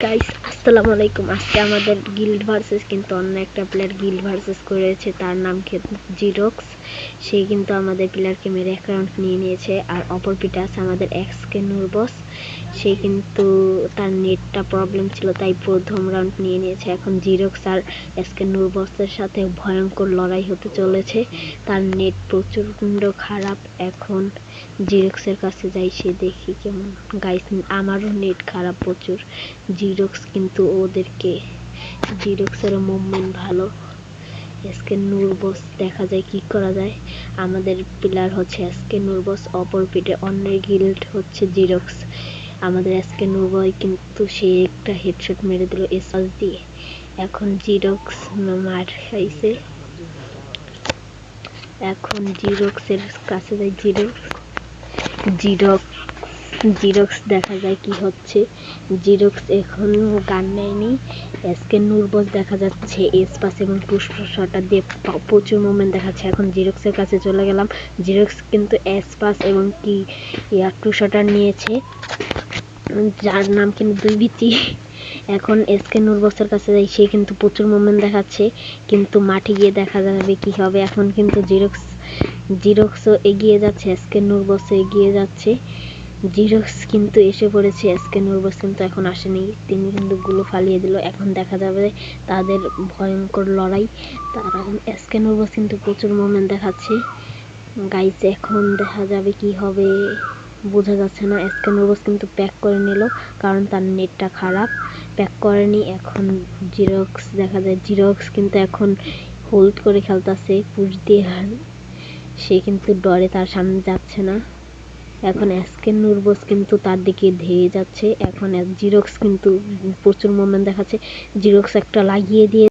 Guys আসসালামু আলাইকুম। আজকে আমাদের গিল্ড ভার্সেস কিন্তু অন্য একটা প্লেয়ার গিল্ড ভার্সেস করেছে, তার নাম জিরক্স। সে কিন্তু আমাদের প্লেয়ারকে মেরে এক রাউন্ড নিয়ে নিয়েছে। আর অপর পিঠে আছে আমাদের এক্সকে নুরবস। সে কিন্তু তার নেটটা প্রবলেম ছিল, তাই প্রথম রাউন্ড নিয়ে নিয়েছে। এখন জিরক্স আর এসকে নুরবসের সাথে ভয়ঙ্কর লড়াই হতে চলেছে। তার নেট প্রচন্ড খারাপ। এখন জিরক্সের কাছে যাই, সে দেখি কেমন। গাইস আমারও নেট খারাপ প্রচুর। জিরক্স কিন্তু জিরক্সেরও মুভমেন্ট ভালো। এসকে নুরবস দেখা যায় কি করা যায়। আমাদের প্লেয়ার হচ্ছে এসকে নুরবস, অপর পিঠে অন্যের গিল্ড হচ্ছে জিরক্স। আমাদের এসকে নুরবয় কিন্তু সে একটা হেডশট মেরে দিল এসপাস দিয়ে। এখন জিরক্স মার খাইছে। এখন জিরক্সের কাছে যায়। জিরক্স দেখা যায় কি হচ্ছে। জিরক্স এখন গান নেয়নি। এসকে নুরবস দেখা যাচ্ছে এসপাস এবং পুষ্প শটা দিয়ে প্রচুর মুভমেন্ট দেখাচ্ছে। এখন জিরক্সের কাছে চলে গেলাম। জিরক্স কিন্তু এসপাস এবং কি টু শটার নিয়েছে, যার নাম কিন্তু দুই বিচি। এখন এসকে নুরবসের কাছে যাই, সে কিন্তু প্রচুর মুভমেন্ট দেখাচ্ছে, কিন্তু মাঠে গিয়ে দেখা যাবে কি হবে। এখন কিন্তু জিরক্সও এগিয়ে যাচ্ছে, এসকে নুরবসও এগিয়ে যাচ্ছে। জিরক্স কিন্তু এসে পড়েছে, এসকে নুরবস কিন্তু এখন আসেনি, তিনি কিন্তু গুলো ফালিয়ে দিল। এখন দেখা যাবে তাদের ভয়ঙ্কর লড়াই। তারা এসকে নুরবস কিন্তু প্রচুর মুভমেন্ট দেখাচ্ছে। গাইস এখন দেখা যাবে কি হবে, বোঝা যাচ্ছে না। এসকে নুরবস কিন্তু প্যাক করে নিল, কারণ তার নেটটা খারাপ, প্যাক করেনি। এখন জিরক্স দেখা যায়, জিরক্স কিন্তু এখন হোল্ড করে খেলতেছে পুশ দিয়ে। সে কিন্তু ডরে তার সামনে যাচ্ছে না। এখন এসকে নুরবস কিন্তু তার দিকে ধেয়ে যাচ্ছে। এখন জিরক্স কিন্তু প্রচুর মুভমেন্ট দেখাচ্ছে। জিরক্স একটা লাগিয়ে দিয়ে